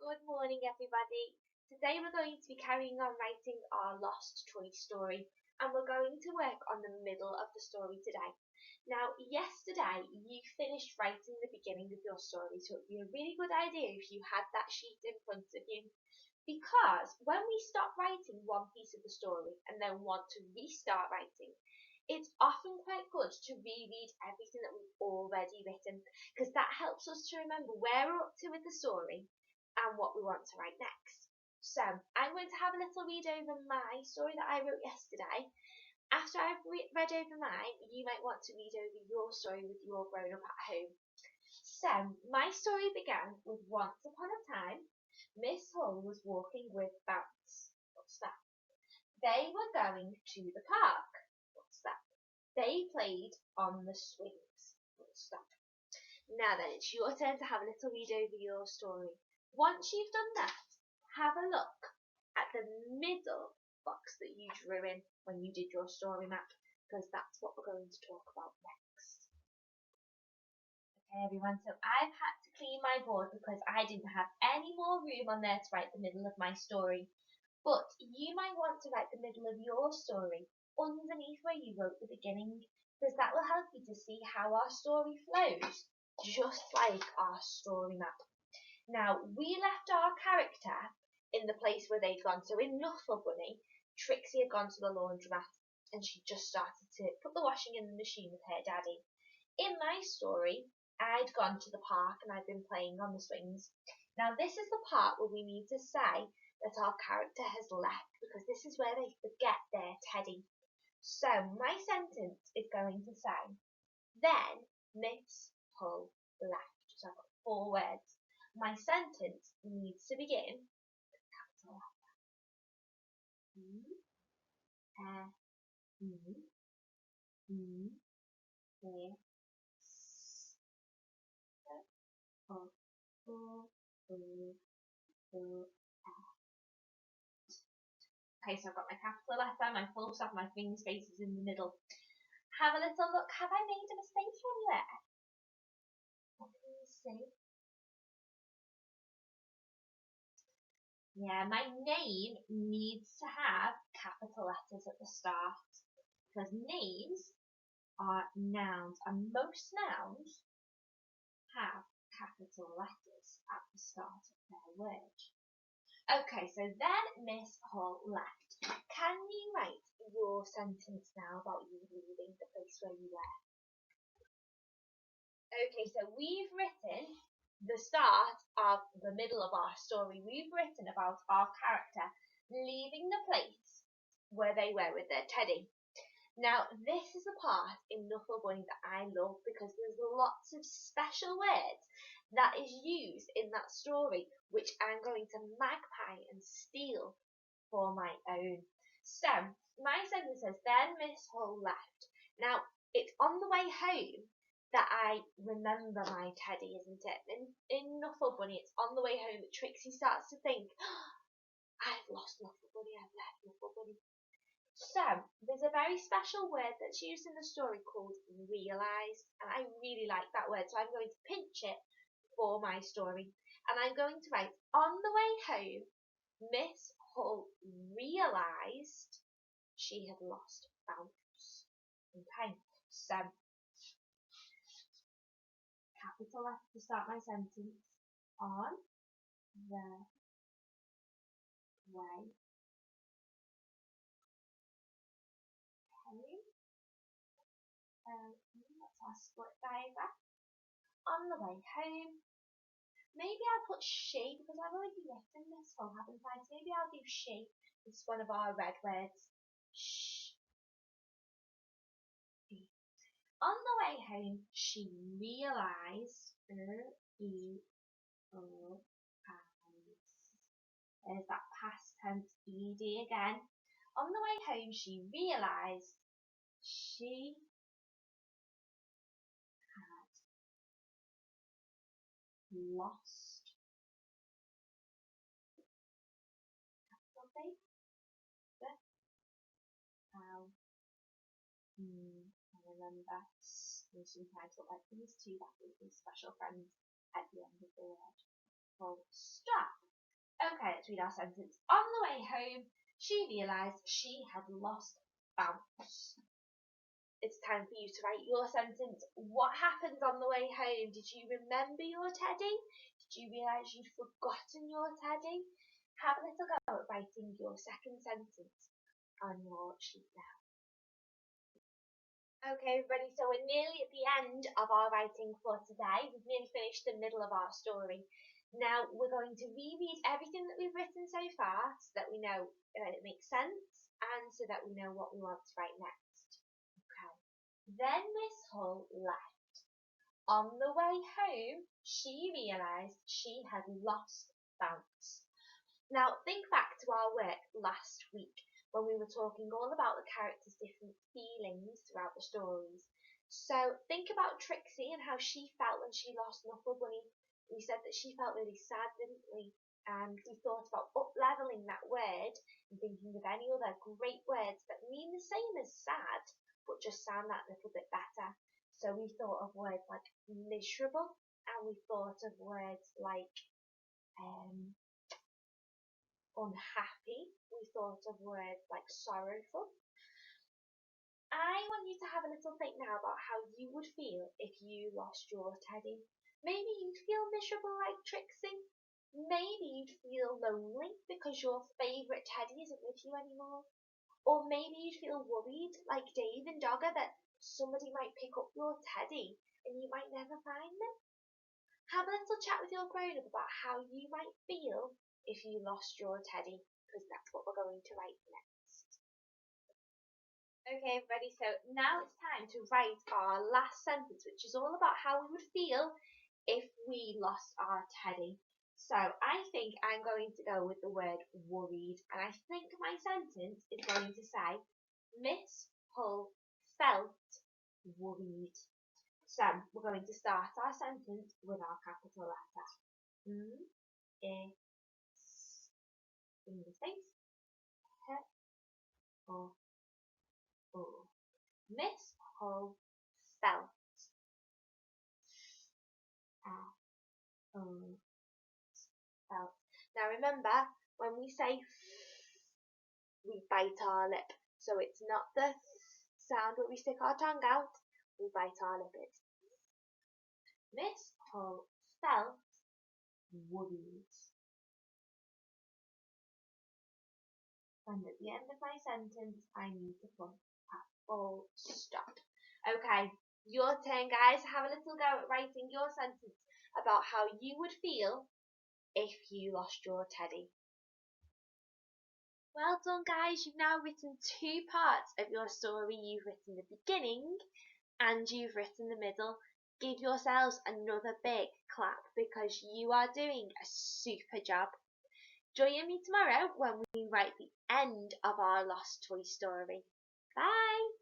Good morning, everybody. Today we're going to be carrying on writing our Lost Toy story, and we're going to work on the middle of the story today. Now, yesterday you finished writing the beginning of your story, so it would be a really good idea if you had that sheet in front of you. Because when we stop writing one piece of the story and then want to restart writing, it's often quite good to reread everything that we've already written, because that helps us to remember where we're up to with the story and what we want to write next. So I'm going to have a little read over my story that I wrote yesterday. After I've read over mine, you might want to read over your story with your grown up at home. So my story began with once upon a time, Miss Hull was walking with Bounce. What's that? They were going to the park. What's that? They played on the swings. What's that? Now then, it's your turn to have a little read over your story. Once you've done that, have a look at the middle box that you drew in when you did your story map, because that's what we're going to talk about next. Okay, everyone, so I've had to clean my board because I didn't have any more room on there to write the middle of my story. But you might want to write the middle of your story underneath where you wrote the beginning, because that will help you to see how our story flows, just like our story map. Now, we left our character in the place where they'd gone. So in Knuffle Bunny, Trixie had gone to the laundromat and she just started to put the washing in the machine with her daddy. In my story, I'd gone to the park and I'd been playing on the swings. Now, this is the part where we need to say that our character has left, because this is where they forget their teddy. So my sentence is going to say, then Miss Hull left. So I've got 4 words. My sentence needs to begin with capital letter. E, E, E, E, S, O, O, O, O, Okay, so I've got my capital letter, my full stop, my finger spaces in the middle. Have a little look. Have I made a mistake anywhere? What can you see? Yeah, my name needs to have capital letters at the start, because names are nouns, and most nouns have capital letters at the start of their word. Okay, so then Miss Hull left. Can you write your sentence now about you leaving the place where you were? Okay, so we've written the start of the middle of our story. We've written about our character leaving the place where they were with their teddy. Now, this is the part in Knuffle Bunny that I love, because there's lots of special words that is used in that story, which I'm going to magpie and steal for my own. So, my sentence says, then Miss Hull left. Now, it's on the way home that I remember my teddy, isn't it? In Knuffle Bunny, it's on the way home that Trixie starts to think, oh, I've lost Knuffle Bunny, I've left Knuffle Bunny. So, there's a very special word that's used in the story called realise, and I really like that word, so I'm going to pinch it for my story. And I'm going to write, on the way home, Miss Hull realised she had lost Bounce. Okay, so capital letter to start my sentence. On the way home. That's our split diagram. On the way home. Maybe I'll put she, because I've already written this one, haven't I? So maybe I'll do she. It's one of our red words. Shh. On the way home, she realised, there's that past tense ed again. On the way home, she realised she had lost something. I remember sometimes look like these two, that was these special friends at the end of the word. Full stop. Okay, let's read our sentence. On the way home, she realised she had lost Bounce. It's time for you to write your sentence. What happened on the way home? Did you remember your teddy? Did you realise you'd forgotten your teddy? Have a little go at writing your second sentence on your sheet now. Okay, everybody, so we're nearly at the end of our writing for today. We've nearly finished the middle of our story. Now we're going to reread everything that we've written so far so that we know it makes sense and so that we know what we want to write next. Okay. Then Miss Hull left. On the way home, she realised she had lost Bounce. Now think back to our work last week when we were talking all about the characters' different feelings throughout the stories. So think about Trixie and how she felt when she lost Knuckle Bunny. We said that she felt really sad, didn't we? And we thought about up-leveling that word and thinking of any other great words that mean the same as sad, but just sound that little bit better. So we thought of words like miserable, and we thought of words like unhappy. We thought of words like sorrowful. I want you to have a little think now about how you would feel if you lost your teddy. Maybe you'd feel miserable like Trixie. Maybe you'd feel lonely because your favourite teddy isn't with you anymore. Or maybe you'd feel worried like Dave and Dogger that somebody might pick up your teddy and you might never find them. Have a little chat with your grown-up about how you might feel if you lost your teddy, because that's what we're going to write next. Okay, everybody, so now it's time to write our last sentence, which is all about how we would feel if we lost our teddy. So I think I'm going to go with the word worried, and I think my sentence is going to say, Miss Hull felt worried. So we're going to start our sentence with our capital letter. M-I-S, in the space, H-O-O. Miss Hull felt. Felt. Now remember, when we say we bite our lip. So it's not the sound where we stick our tongue out, we bite our lip. It's Miss Hull felt worried. And at the end of my sentence, I need to put a full stop. Okay, your turn, guys. Have a little go at writing your sentence about how you would feel if you lost your teddy. Well done, guys. You've now written 2 parts of your story. You've written the beginning and you've written the middle. Give yourselves another big clap because you are doing a super job. Join me tomorrow when we write the end of our Lost Toy story. Bye!